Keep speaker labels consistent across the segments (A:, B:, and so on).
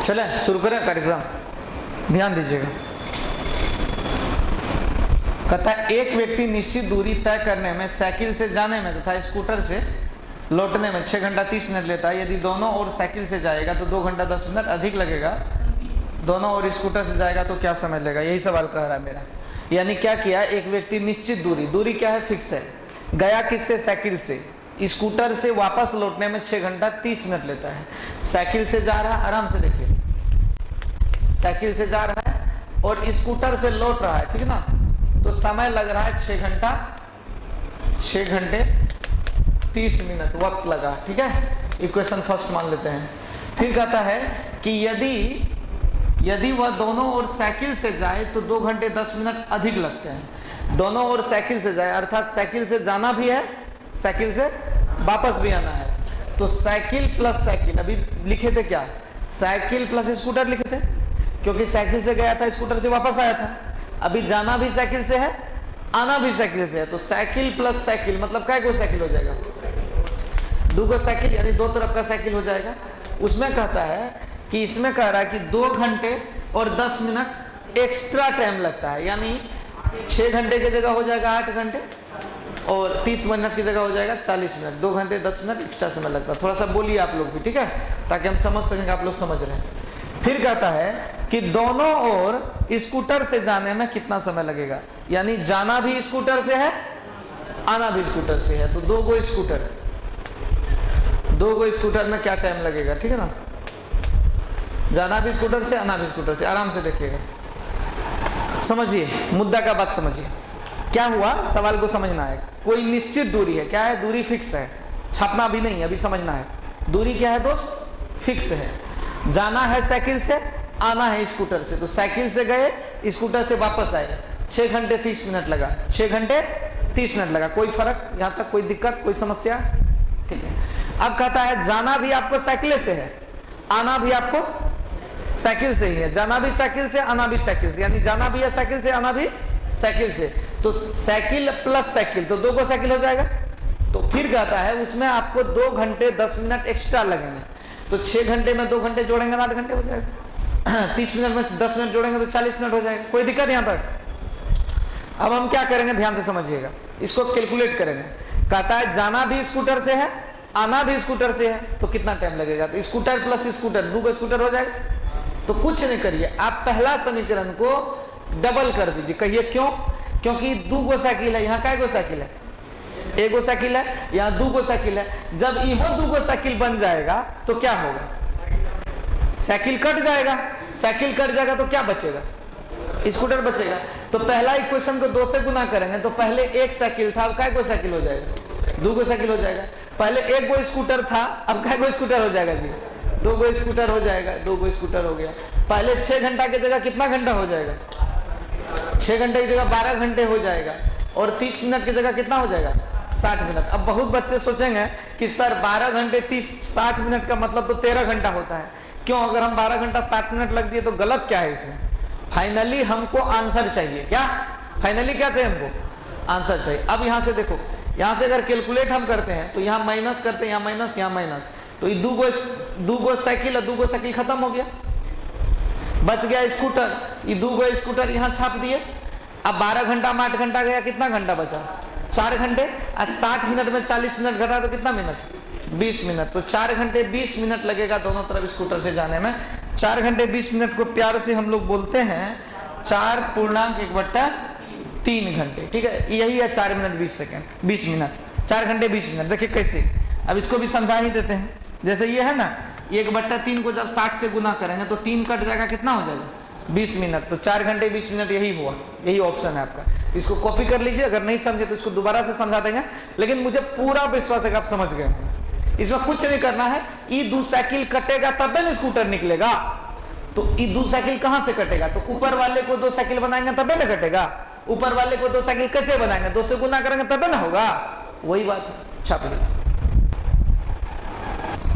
A: चलें शुरू करें कार्यक्रम, ध्यान दीजिएगा। कहता है एक व्यक्ति निश्चित दूरी तय करने में साइकिल से जाने में तथा स्कूटर से लौटने में 6 घंटा 30 मिनट लेता है। यदि दोनों ओर साइकिल से जाएगा तो 2 घंटा 10 मिनट अधिक लगेगा, दोनों ओर स्कूटर से जाएगा तो क्या समय लगेगा, यही सवाल कह रहा है मेरा। यानी क्या किया, एक व्यक्ति निश्चित दूरी क्या है, फिक्स है, गया किससे, साइकिल से, स्कूटर से वापस लौटने में 6 घंटा 30 मिनट लेता है। साइकिल से जा रहा है, आराम से देखिए, साइकिल से जा रहा है और स्कूटर से लौट रहा है, ठीक है ना, तो समय लग रहा है 6 घंटे 30 मिनट वक्त लगा, ठीक है। इक्वेशन फर्स्ट मान लेते हैं। फिर कहता है कि यदि वह दोनों ओर साइकिल से जाए तो 2 घंटे 10 मिनट अधिक लगते हैं। दोनों ओर साइकिल से जाए अर्थात साइकिल से जाना भी है, साइकिल से वापस भी आना है, तो साइकिल प्लस साइकिल, अभी लिखे थे क्या, साइकिल प्लस स्कूटर लिखे थे, क्योंकि साइकिल से गया था, स्कूटर से वापस आया था। अभी जाना भी साइकिल से है, आना भी साइकिल से है, तो साइकिल प्लस साइकिल मतलब क्या, कोई साइकिल हो जाएगा, 2 साइकिल, यानी 2 तरफ का साइकिल हो जाएगा। उसमें कहता है कि इसमें कह रहा है कि 2 घंटे और 10 मिनट एक्स्ट्रा टाइम लगता है, यानी 6 घंटे की जगह हो जाएगा 8 घंटे और 30 मिनट की जगह हो जाएगा 40 मिनट, 2 घंटे 10 मिनट एक्स्ट्रा समय लगता है। थोड़ा सा बोलिए आप लोग भी, ठीक है, ताकि हम समझ सकेंगे आप लोग समझ रहे हैं। फिर कहता है कि दोनों ओर स्कूटर से जाने में कितना समय लगेगा, यानी जाना भी स्कूटर से है, आना भी स्कूटर से है, तो 2 स्कूटर में क्या टाइम लगेगा, ठीक है ना, जाना भी स्कूटर से, आना भी स्कूटर से। आराम से देखिएगा, समझिए मुद्दा का बात समझिए। क्या हुआ, सवाल को समझना है। कोई निश्चित दूरी है, क्या है, दूरी फिक्स है, छापना भी नहीं, अभी समझना है। दूरी क्या है दोस्त, फिक्स है। जाना है साइकिल से, आना है स्कूटर से, तो साइकिल से गए, स्कूटर से वापस आए, 6 घंटे 30 मिनट लगा, 6 घंटे 30 मिनट लगा। कोई फर्क यहाँ तक, कोई दिक्कत, कोई समस्या, ठीक है। अब कहता है जाना भी आपको साइकिल से है, आना भी आपको साइकिल से ही है, जाना भी साइकिल से, आना भी साइकिल से, यानी जाना भी है साइकिल से, आना भी साइकिल से, तो साइकिल प्लस साइकिल, तो 2 साइकिल हो जाएगा। तो फिर कहता है उसमें आपको 2 घंटे 10 मिनट एक्स्ट्रा लगेंगे, तो 6 घंटे में 2 घंटे जोड़ेंगे 8 घंटे हो जाएगा, 30 मिनट में 10 मिनट जोड़ेंगे तो 40 मिनट हो जाएगा। कोई दिक्कत यहाँ तक। अब हम क्या करेंगे, ध्यान से समझिएगा, इसको कैलकुलेट करेंगे। कहता है जाना भी स्कूटर से है, आना भी स्कूटर से है, तो कितना टाइम लगेगा, तो स्कूटर प्लस स्कूटर 2 स्कूटर हो जाएगा। तो कुछ नहीं करिए, आप पहला समीकरण को डबल कर दीजिए। कहिए क्यों, क्योंकि 2 साइकिल है, यहाँ क्या साइकिल है, 1 साइकिल है, यहाँ 2 साइकिल है। जब यहाँ 2 साइकिल बन जाएगा तो क्या होगा, साइकिल कट जाएगा, साइकिल कट जाएगा तो क्या बचेगा, स्कूटर बचेगा। तो पहला इक्वेशन को 2 से गुना करेंगे, तो पहले 1 साइकिल था, अब क्या साइकिल हो जाएगा, 2 साइकिल हो जाएगा। पहले 1 स्कूटर था, अब क्या स्कूटर हो जाएगा जी, 2 स्कूटर हो जाएगा, 2 स्कूटर हो गया। पहले 6 घंटा की जगह कितना घंटा हो जाएगा, 6 घंटे की जगह 12 घंटे हो जाएगा, और 30 मिनट की जगह कितना हो जाएगा, 60 मिनट। अब बहुत बच्चे सोचेंगे कि सर 12 घंटे 60 मिनट का मतलब तो 13 घंटा होता है। क्यों, अगर हम 12 घंटा 60 मिनट लग दिए तो गलत क्या है इसमें। फाइनली हमको आंसर चाहिए, क्या फाइनली क्या चाहिए हमको, आंसर चाहिए। अब यहाँ से देखो, यहाँ से अगर कैलकुलेट हम करते हैं तो यहाँ माइनस करते हैं, यहाँ माइनस, यहाँ माइनस, तो ये 2 साइकिल और 2 साइकिल खत्म हो गया, बच गया स्कूटर। ये 2 स्कूटर यहाँ छाप दिए। अब 12 घंटा में 8 घंटा गया, कितना घंटा बचा, 4 घंटे। 60 मिनट में 40 मिनट घटा तो कितना मिनट, 20 मिनट। तो 4 घंटे 20 मिनट लगेगा दोनों तरफ स्कूटर से जाने में। 4 घंटे 20 मिनट को प्यार से हम लोग बोलते हैं 4.1/3 घंटे, ठीक है। यही है 4 मिनट 20 सेकेंड, 20 मिनट, 4 घंटे 20 मिनट। देखिए कैसे, अब इसको भी समझा ही देते हैं। जैसे ये है ना, 1/3 को जब 60 से गुना करेंगे तो 3 कट जाएगा, कितना हो जाएगा, 20 मिनट। तो 4 घंटे 20 मिनट यही हुआ, यही ऑप्शन है आपका। इसको कॉपी कर लीजिए, अगर नहीं समझे तो इसको दोबारा से समझा देंगे, लेकिन मुझे पूरा विश्वास है कि आप समझ गए। इसमें कुछ नहीं करना है, ये 2 साइकिल कटेगा तब ना स्कूटर निकलेगा। तो ये 2 साइकिल कहां से कटेगा, तो ऊपर वाले को 2 साइकिल बनाएंगे तबे ना कटेगा। ऊपर वाले को 2 साइकिल कैसे बनाएंगे, 2 से गुना करेंगे तबे ना होगा, वही बात है। छाप लीजिए,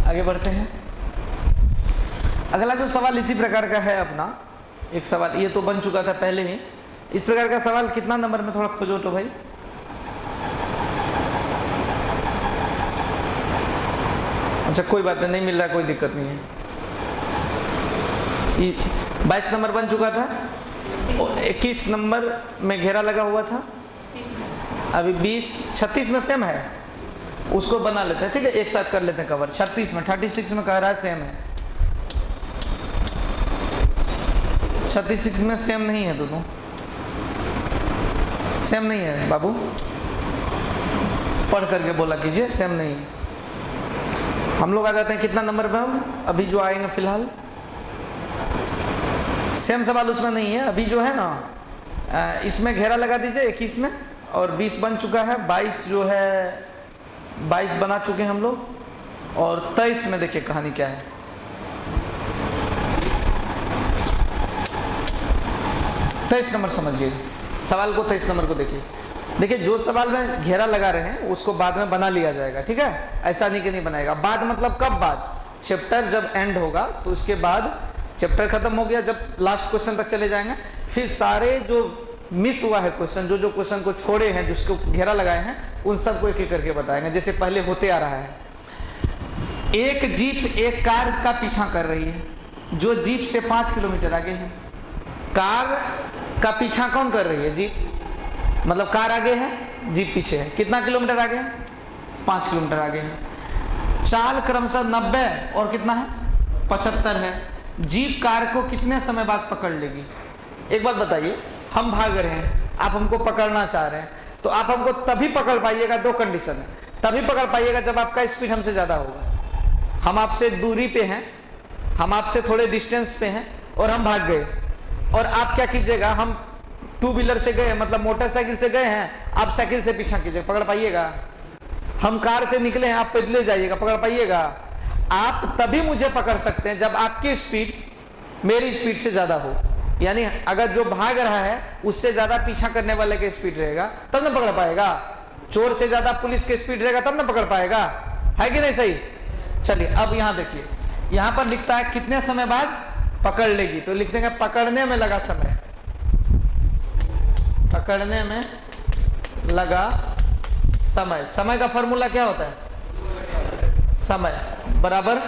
A: आगे बढ़ते हैं। अगला जो सवाल इसी प्रकार का है अपना, एक सवाल ये तो बन चुका था पहले ही। इस प्रकार का सवाल कितना नंबर में, थोड़ा खोजो तो भाई। अच्छा कोई बात नहीं, मिल रहा, कोई दिक्कत नहीं है। 22 नंबर बन चुका था, 21 नंबर में घेरा लगा हुआ था, अभी 36 में सेम है, उसको बना लेते हैं, ठीक है, एक साथ कर लेते हैं कवर। 36 में 36 में कह रहा है सेम है, 36 में सेम नहीं है, दोनों सेम नहीं है बाबू, पढ़ करके बोला कीजिए, सेम नहीं है। हम लोग आ जाते हैं कितना नंबर पे, हम अभी जो आएंगे फिलहाल सेम सवाल उसमें नहीं है। अभी जो है ना इसमें घेरा लगा दीजिए 21 में, और 20 बन चुका है, 22 जो है 22 बना चुके हैं हम लोग, और 23 में देखिए कहानी क्या है। तेईस नंबर समझिए सवाल को, 23 नंबर को देखिए। देखिए जो सवाल में घेरा लगा रहे हैं उसको बाद में बना लिया जाएगा, ठीक है, ऐसा नहीं कि नहीं बनाएगा। बाद मतलब कब बाद, चैप्टर जब एंड होगा तो उसके बाद, चैप्टर खत्म हो गया जब लास्ट क्वेश्चन तक चले जाएंगे, फिर सारे जो मिस हुआ है क्वेश्चन, जो क्वेश्चन को छोड़े हैं, जिसको घेरा लगाए हैं, उन सबको एक एक करके बताएंगे, जैसे पहले होते आ रहा है। एक जीप एक कार का पीछा कर रही है, जो जीप से 5 किलोमीटर आगे है। कार का पीछा कौन कर रही है, जीप, मतलब कार आगे है, जीप पीछे है, कितना किलोमीटर आगे है, 5 किलोमीटर आगे है। चाल क्रमशः 90 और कितना है 75 है। जीप कार को कितने समय बाद पकड़ लेगी। एक बात बताइए, हम भाग रहे हैं, आप हमको पकड़ना चाह रहे हैं, तो आप हमको तभी पकड़ पाइएगा, दो कंडीशन है, तभी पकड़ पाइएगा जब आपका स्पीड हमसे ज़्यादा होगा। हम आपसे दूरी पे हैं, हम आपसे थोड़े डिस्टेंस पे हैं और हम भाग गए, और आप क्या कीजिएगा, हम 2 व्हीलर से गए, मतलब मोटरसाइकिल से गए हैं, आप साइकिल से पीछा कीजिए, पकड़ पाइएगा। हम कार से निकले हैं, आप पैदल जाइएगा, पकड़ पाइएगा। आप तभी मुझे पकड़ सकते हैं जब आपकी स्पीड मेरी स्पीड से ज़्यादा हो, यानी अगर जो भाग रहा है उससे ज़्यादा पीछा करने वाले की स्पीड रहेगा तब ना पकड़ पाएगा। चोर से ज़्यादा पुलिस की स्पीड रहेगा तब ना पकड़ पाएगा, है कि नहीं सही। चलिए अब यहाँ देखिए, यहाँ पर लिखता है कितने समय बाद पकड़ लेगी, तो लिख देंगे पकड़ने में लगा समय, पकड़ने में लगा समय। समय का फॉर्मूला क्या होता है, समय बराबर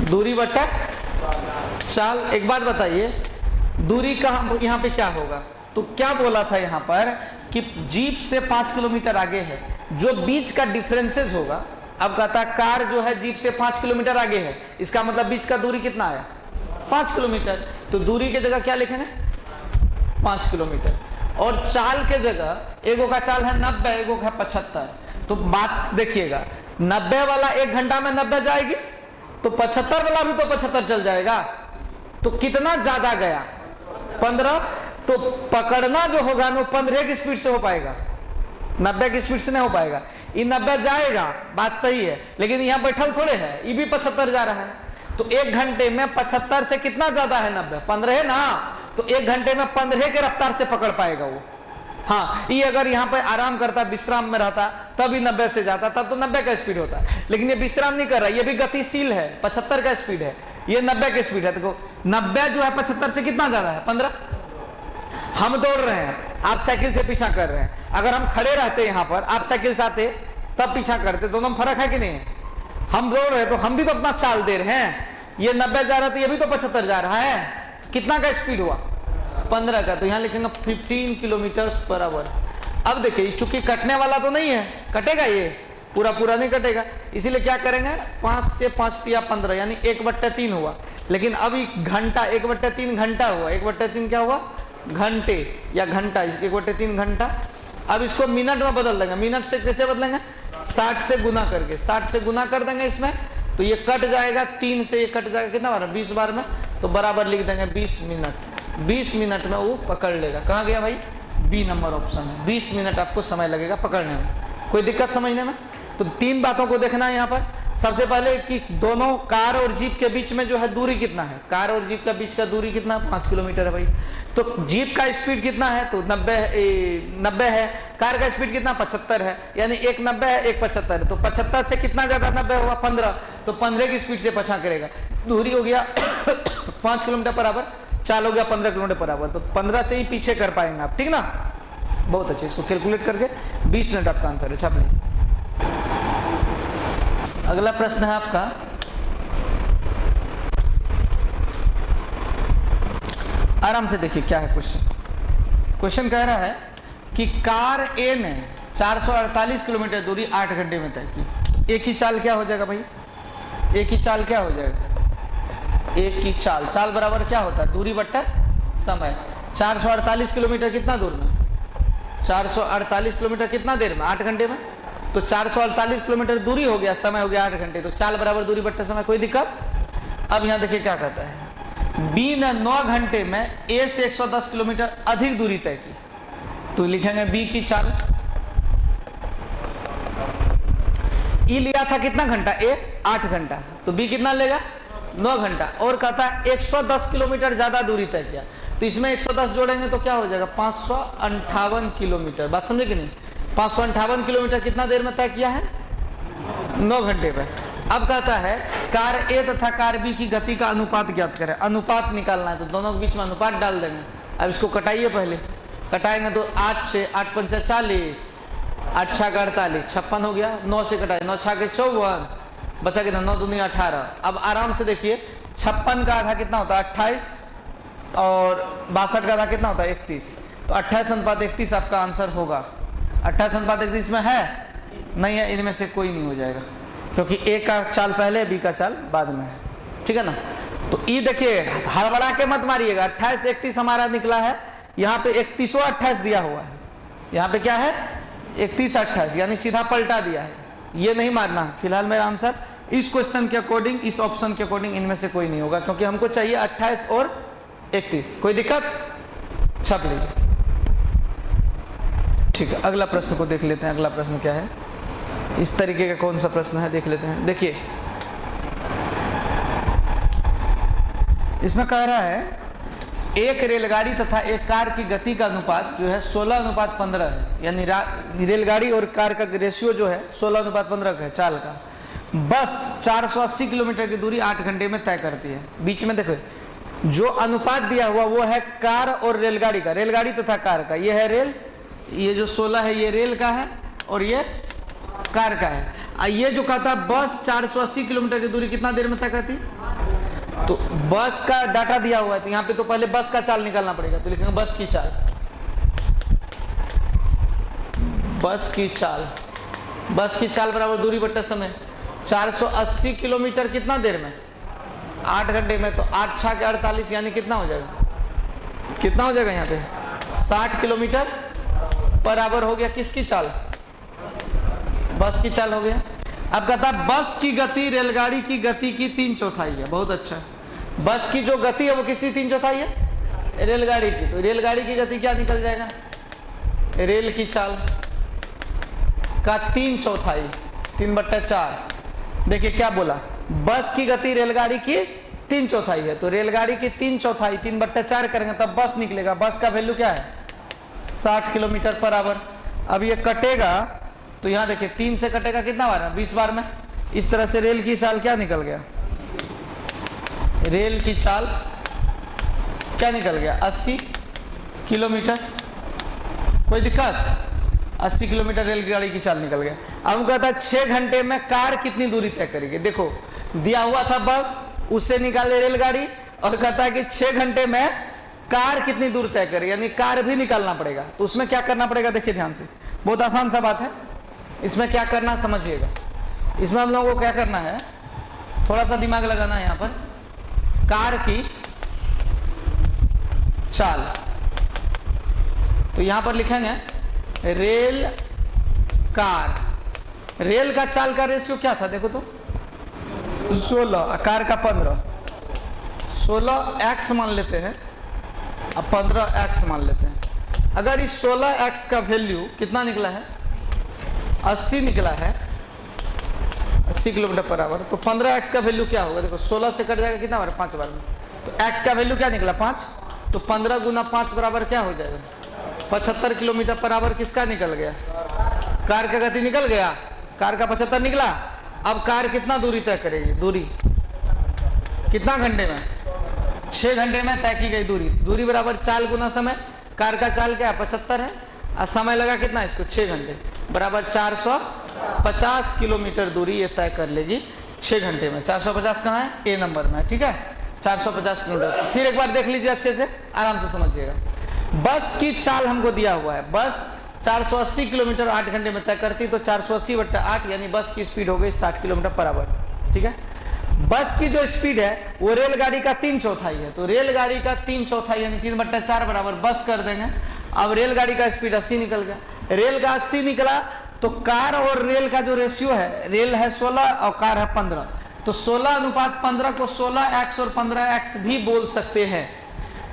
A: दूरी बटा चाल। एक बात बताइए, दूरी का यहाँ पे क्या होगा, तो क्या बोला था यहाँ पर कि जीप से 5 किलोमीटर आगे है, जो बीच का डिफरेंसेस होगा। अब कहता है कार जो है जीप से 5 किलोमीटर आगे है, इसका मतलब बीच का दूरी कितना है 5 किलोमीटर, तो दूरी की जगह क्या लिखेंगे 5 किलोमीटर, और चाल के जगह एगो का चाल है 90, एगो का 75। तो बात देखिएगा, 90 वाला 1 घंटा में 90 जाएगी, तो 75 वाला भी तो 75 चल जाएगा, तो कितना ज्यादा गया 15। तो पकड़ना जो होगा ना 15 की स्पीड से हो पाएगा, 90 की स्पीड से नहीं हो पाएगा। ये 90 जाएगा, बात सही है, लेकिन यहाँ बैठल थोड़े है, ये भी 75 जा रहा है, तो 1 घंटे में 75 से कितना ज्यादा है 90, 15 है ना, तो 1 घंटे में 15 के रफ्तार से पकड़ पाएगा वो। हाँ, ये अगर यहाँ पे आराम करता, विश्राम में रहता, तभी 90 से जाता, तब तो 90 का स्पीड होता है, लेकिन ये विश्राम नहीं कर रहा, ये भी गतिशील है, 75 का स्पीड है, ये 90 की स्पीड है। देखो 90 जो है 75 से कितना ज्यादा है 15। हम दौड़ रहे हैं, आप साइकिल से पीछा कर रहे हैं, अगर हम खड़े रहते यहाँ पर, आप साइकिल से आते तब पीछा करते, दोनों में फर्क है कि नहीं। हम दौड़ रहे तो हम भी तो अपना चाल दे रहे हैं, ये 90 जा रहा था, ये भी तो 75 जा रहा है, तो कितना का स्पीड हुआ 15 का, तो यहाँ लिखेंगे 15 किलोमीटर पर आवर। अब देखिए चूंकि कटने वाला तो नहीं है, कटेगा ये पूरा पूरा नहीं कटेगा, इसीलिए क्या करेंगे 5 से 5 या 15, यानी 1/3 हुआ। लेकिन अभी घंटा 1/3 घंटा हुआ, 1/3 क्या हुआ घंटे या घंटा, 1/3 घंटा। अब इसको मिनट में बदल देंगे, मिनट से कैसे बदलेंगे 60 से गुना करके, 60 से गुना कर देंगे इसमें, तो ये कट जाएगा 3 से, ये कट जाएगा कितना बार 20 बार में, तो बराबर लिख देंगे 20 मिनट। 20 मिनट में वो पकड़ लेगा। कहाँ गया भाई, बी नंबर ऑप्शन है, 20 मिनट आपको समय लगेगा पकड़ने में। कोई दिक्कत समझने में। तो 3 बातों को देखना है यहाँ पर। सबसे पहले कि दोनों कार और जीप के बीच में जो है दूरी कितना है, कार और जीप के बीच का दूरी कितना 5 किलोमीटर है भाई। तो जीप का स्पीड कितना है, तो 90 है, कार का स्पीड कितना 75 है, यानी एक 90 है एक 75 है, तो 75 से कितना ज्यादा 90 हुआ 15, तो 15 की स्पीड से पछा करेगा। दूरी हो गया 5 किलोमीटर पर आवर, चाल हो गया 15 किलोमीटर पर आवर, तो 15 से ही पीछे कर पाएंगे आप, ठीक ना। बहुत अच्छे, इसको कैलकुलेट करके 20 मिनट आपका आंसर है, छाप लीजिए। अगला प्रश्न है आपका, आराम से देखिए क्या है क्वेश्चन। क्वेश्चन कह रहा है कि कार ए ने 448 किलोमीटर दूरी 8 घंटे में तय की। एक ही चाल क्या हो जाएगा भाई, एक ही चाल क्या हो जाएगा, एक ही चाल। चाल बराबर क्या होता है, दूरी बट्टा समय। 448 किलोमीटर कितना दूर में, 448 किलोमीटर कितना देर में, 8 घंटे में। तो 448 किलोमीटर दूरी हो गया, समय हो गया 8 घंटे, तो चाल बराबर दूरी बट्टा समय, कोई दिक्कत। अब यहाँ देखिए क्या कहता है, बी ने 9 घंटे में ए से 110 किलोमीटर अधिक दूरी तय की। तो लिखेंगे बी की चाल। ई लिया था कितना घंटा, ए 8 घंटा, तो बी कितना लेगा 9 घंटा। और कहता है 110 किलोमीटर ज्यादा दूरी तय किया, तो इसमें 110 जोड़ेंगे तो क्या हो जाएगा 558 किलोमीटर। बात समझे कि नहीं, 558 किलोमीटर कितना देर में तय किया है, 9 घंटे में। अब कहता है कार ए तथा कार बी की गति का अनुपात ज्ञात करें। अनुपात निकालना है, तो दोनों के बीच में अनुपात डाल देंगे। अब इसको कटाइए, पहले कटाएंगे तो 8 से 8 पंचा 40, 8 छः 48, 56 हो गया। 9 से कटाए, 9 छः के 54, बचा कितना 9 दूनी 18। अब आराम से देखिए 56 का आधा कितना होता है 28, और 62 का आधा कितना होता है 31। तो 28:31 आपका आंसर होगा। 28:31 में है नहीं है, इनमें से कोई नहीं हो जाएगा, क्योंकि ए का चाल पहले, बी का चाल बाद में है, ठीक है ना। तो ई देखिए हड़बड़ा के मत मारिएगा, 28 31 हमारा निकला है। यहाँ पे 3128 दिया हुआ है, यहाँ पे क्या है 3128, यानी सीधा पलटा दिया है। ये नहीं मारना। फिलहाल मेरा आंसर इस क्वेश्चन के अकॉर्डिंग, इस ऑप्शन के अकॉर्डिंग इनमें से कोई नहीं होगा, क्योंकि हमको चाहिए 28 और 31। कोई दिक्कत, छाप लीजिए। ठीक है, अगला प्रश्न को देख लेते हैं। अगला प्रश्न क्या है, इस तरीके का कौन सा प्रश्न है देख लेते हैं। देखिए इसमें कह रहा है एक रेलगाड़ी तथा एक कार की गति का अनुपात जो है 16:15 है, यानी रेलगाड़ी और कार का रेशियो जो है 16:15 का है चाल का। बस 480 किलोमीटर की दूरी 8 घंटे में तय करती है। बीच में देखो जो अनुपात दिया हुआ वो है कार और रेलगाड़ी का, रेलगाड़ी तथा कार का। ये है रेल, ये जो 16 है ये रेल का है और ये कार का है। ये जो कहता है बस 480 किलोमीटर की दूरी कितना देर में तय करती, तो बस का डाटा दिया हुआ है, तो यहाँ पे तो पहले बस का चाल निकालना पड़ेगा। तो लिखेंगे बस की चाल, बस की चाल, बस की चाल बराबर दूरी बट्टा समय। 480 किलोमीटर कितना देर में, 8 घंटे में। तो 8 छः के 48, यानी कितना हो जाएगा, कितना हो जाएगा यहाँ पे 60 किलोमीटर बराबर हो गया किसकी चाल, बस की चाल हो गया। अब कहता है बस की गति रेलगाड़ी की गति की 3/4 है। बहुत अच्छा, बस की जो गति है वो किसकी 3/4 है, रेलगाड़ी की। तो रेलगाड़ी की गति क्या निकल जाएगा, रेल की चाल का 3/4, 3/4। देखिए क्या बोला, बस की गति रेलगाड़ी की 3/4 है, तो रेलगाड़ी की 3/4 3/4 करेंगे तब बस निकलेगा। बस का वैल्यू क्या है 60 किलोमीटर पर आवर। अब ये कटेगा तो यहाँ देखिए 3 से कटेगा कितना बार, 20 बार में। इस तरह से रेल की चाल क्या निकल गया, रेल की चाल क्या निकल गया 80 किलोमीटर। कोई दिक्कत, 80 किलोमीटर रेलगाड़ी की चाल निकल गया। अब कहता है 6 घंटे में कार कितनी दूरी तय करेगी। देखो दिया हुआ था बस, उससे निकाले रेलगाड़ी, और कहता है कि 6 घंटे में कार कितनी दूर तय करे, यानी कार भी निकालना पड़ेगा। तो उसमें क्या करना पड़ेगा, देखिए ध्यान से, बहुत आसान सा बात है। इसमें क्या करना समझिएगा। इसमें हम लोगों को क्या करना है, थोड़ा सा दिमाग लगाना है। यहाँ पर कार की चाल, तो यहाँ पर लिखेंगे रेल कार। रेल का चाल का रेशियो क्या था, देखो तो 16, कार का 15। 16x मान लेते हैं, अब 15x मान लेते हैं। अगर इस 16x का वैल्यू कितना निकला है 80 निकला है, 80 किलोमीटर पर आवर, तो 15x का वैल्यू क्या होगा। देखो 16 से कट जाएगा कितना बार, 5 बार में। तो x का वैल्यू क्या निकला 5, तो 15 गुना 5 बराबर क्या हो जाएगा 75 किलोमीटर पर आवर। किसका निकल गया, कार का गति निकल गया, कार का 75 निकला। अब कार कितना दूरी तय करेगी, दूरी कितना घंटे में, 6 घंटे में तय की गई दूरी। दूरी बराबर चाल गुना समय, कार का चाल क्या 75 है, और समय लगा कितना इसको 6 घंटे, बराबर 450 किलोमीटर दूरी ये तय कर लेगी 6 घंटे में। 450 कहाँ है, ए नंबर में, ठीक है। 450 किलोमीटर। फिर एक बार देख लीजिए अच्छे से, आराम से समझिएगा। बस की चाल हमको दिया हुआ है, बस 480 किलोमीटर 8 घंटे में तय करती, तो 480/8 यानी बस की स्पीड हो गई 60 किलोमीटर पर आवर। ठीक है, बस की जो स्पीड है वो रेलगाड़ी का 3/4 है, तो रेलगाड़ी का 3/4 यानी 3/4 बराबर बस कर देंगे। अब रेलगाड़ी का स्पीड 80 निकल गया, रेल का 80 निकला, तो कार और रेल का जो रेशियो है, रेल है 16 और कार है 15, तो 16:15 को 16x और 15x भी बोल सकते हैं।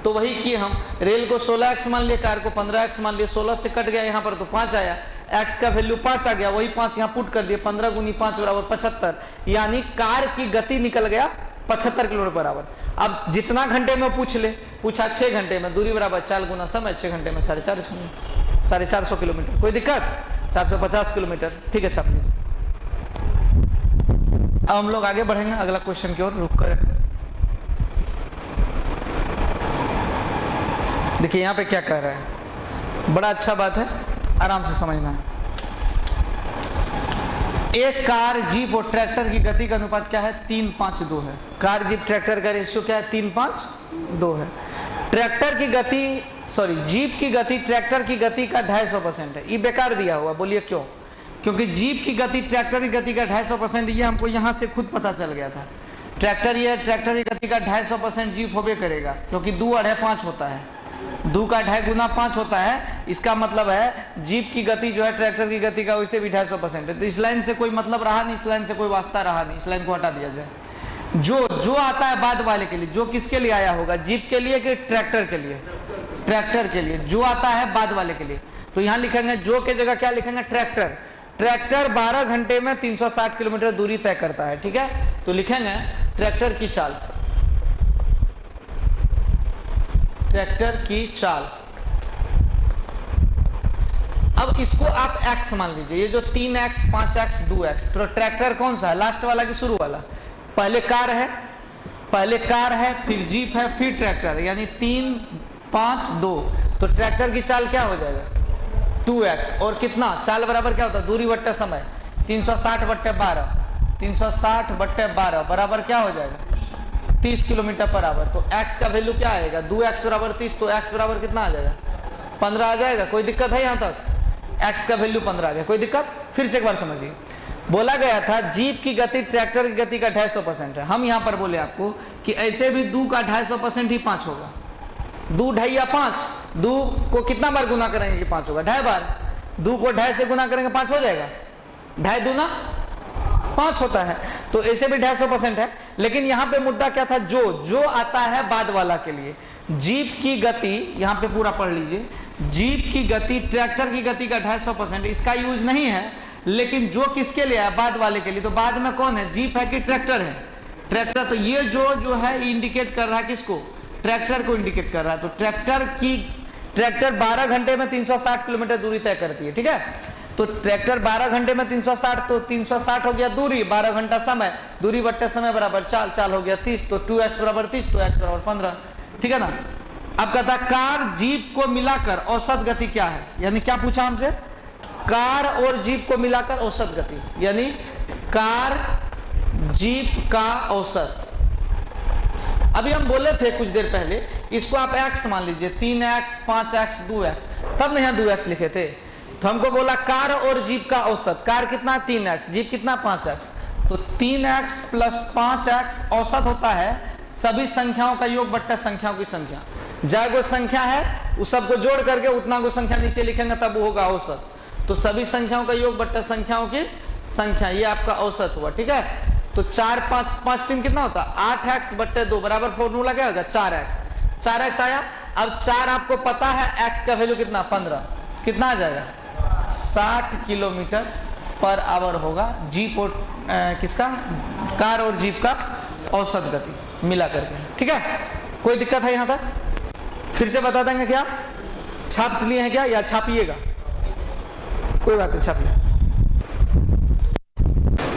A: तो वही किए हम, रेल को 16x मान लिए, कार को 15x मान लिए, 16 से कट गया यहाँ पर तो 5 आया, x का वैल्यू 5 आ गया, वही 5 यहाँ पुट कर दिए, 15 × 5 बराबर 75, यानी कार की गति निकल गया 75 किलोमीटर पर आवर। अब जितना घंटे में पूछ ले, पूछा 6 घंटे में, दूरी बराबर 4 गुना समय, 6 घंटे में 450 किलोमीटर, कोई दिक्कत? 450 किलोमीटर। ठीक है, छाप लीजिए। अब हम लोग आगे बढ़ेंगे अगला क्वेश्चन की ओर, रुक कर देखिए यहाँ पे क्या कह रहा है, बड़ा अच्छा बात है, आराम से समझना है। एक कार, जीप और ट्रैक्टर की गति का अनुपात क्या है? 3:5:2 है। कार, जीप, ट्रैक्टर का रेशियो क्या है? 3:5:2 है। ट्रैक्टर की गति, सॉरी, जीप की गति ट्रैक्टर की गति का 250% है। ये बेकार दिया हुआ, बोलिए क्यों? क्योंकि जीप की गति ट्रैक्टर की गति का 250%, ये हमको यहाँ से खुद पता चल गया था। ट्रैक्टर ये ट्रैक्टर की गति का 250% जीप होबे करेगा, क्योंकि 2 अढ़ाई 5 होता है, 2 का 2.5 गुना 5 होता है। इसका मतलब है जीप की गति जो है ट्रैक्टर की गति का वैसे भी 250% है। तो इस लाइन से कोई मतलब रहा नहीं, इस लाइन से कोई वास्ता रहा नहीं, इस लाइन को हटा दिया जाए। जो आता है बाद वाले के लिए, जो किसके लिए आया होगा? जीप के लिए कि ट्रैक्टर के लिए? ट्रैक्टर के लिए। जो आता है बाद वाले के लिए, तो यहाँ लिखेंगे जो के जगह क्या लिखेंगे? ट्रैक्टर। ट्रैक्टर 12 घंटे में 360 किलोमीटर दूरी तय करता है। ठीक है, तो लिखेंगे ट्रैक्टर की चाल, ट्रैक्टर की चाल। अब इसको आप x मान लीजिए, ये जो 3x 5x 2x, तो ट्रैक्टर कौन सा है? लास्ट वाला कि शुरू वाला? पहले कार है, फिर जीप है, फिर ट्रैक्टर, यानी 3 5 2, तो ट्रैक्टर की चाल क्या हो जाएगा? 2x। और कितना? चाल बराबर क्या होता है? दूरी बट्टे समय, 360/12, 360/12 बराबर क्या हो जाएगा? 30 किलोमीटर पर आवर। तो x का वैल्यू क्या आएगा? 2x बराबर 30, तो x बराबर कितना आ जाएगा? 15 आ जाएगा। कोई दिक्कत है यहाँ तक? x का वैल्यू 15 आ गया, कोई दिक्कत? फिर से एक बार समझिए, बोला गया था जीप की गति ट्रैक्टर की गति का 250% है। हम यहाँ पर बोले आपको कि ऐसे भी 2 का 250% ही 5 होगा। 2 2.5 या 5, 2 को कितना बार गुना करेंगे कि 5 होगा? 2.5 बार। 2 को 2.5 से गुना करेंगे 5 हो जाएगा। 2.5 दूना 5 होता है, तो ऐसे भी 250% है। लेकिन यहाँ पे मुद्दा क्या था? जो आता है बाद वाला के लिए। जीप की गति, यहाँ पे पूरा पढ़ लीजिए, जीप की गति ट्रैक्टर की गति का 250%, इसका यूज नहीं है। लेकिन जो किसके लिए है? बाद वाले के लिए। तो बाद में कौन है? जीप है कि ट्रैक्टर है? ट्रैक्टर। तो ये जो है इंडिकेट कर रहा है किसको? ट्रैक्टर को इंडिकेट कर रहा है। तो ट्रैक्टर 12 घंटे में 360 किलोमीटर दूरी तय करती है। ठीक है, तो ट्रैक्टर 12 घंटे में 360, तो 360 हो गया दूरी, 12 घंटा समय, दूरी बट्टे समय बराबर चाल, चाल हो गया 30, तो 2x बराबर 30, तो x बराबर 15। ठीक है ना? अब कहता कार जीप को मिलाकर औसत गति क्या है? यानी क्या पूछा हमसे? कार और जीप को मिलाकर औसत गति, यानी कार जीप का औसत। अभी हम बोले थे कुछ देर पहले, इसको आप x मान लीजिए, 3x 5x 2x, तब यहाँ 2x लिखे थे। तो हमको बोला कार और जीप का औसत, कार कितना? 3x, जीप कितना? 5x, तो 3x + 5x औसत होता है सभी संख्याओं का योग बट्टा संख्याओं की संख्या। जहाँ कोई संख्या है उस सबको जोड़ करके उतना को संख्या नीचे लिखेंगे, तब वो होगा औसत। तो सभी संख्याओं का योग बट्टा संख्याओं की संख्या, ये आपका औसत हुआ। ठीक है, तो 4 5 5 3 कितना होता? 8x/2 बराबर फॉर्मूला क्या होगा? 4x। 4x आया। अब 4 आपको पता है, x का वैल्यू कितना? 15, कितना आ जाएगा? 60 किलोमीटर पर आवर होगा जीप और किसका? कार और जीप का औसत गति मिला करके। ठीक है, कोई दिक्कत है यहाँ तक? फिर से बता देंगे क्या? छाप लिए हैं क्या, या छापिएगा? कोई बात नहीं, छापिए।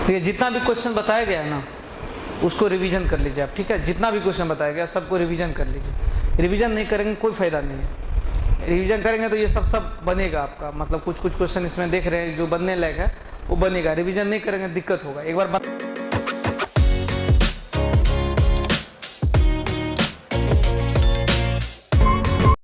A: ठीक, जितना भी क्वेश्चन बताया गया है ना, उसको रिवीजन कर लीजिए आप। ठीक है, जितना भी क्वेश्चन बताया गया सबको रिवीजन कर लीजिए। रिवीजन नहीं करेंगे कोई फायदा नहीं है। रिवीजन करेंगे तो ये सब बनेगा आपका, मतलब कुछ क्वेश्चन इसमें देख रहे हैं जो बनने लायक है वो बनेगा। रिवीजन नहीं करेंगे दिक्कत होगा। एक बार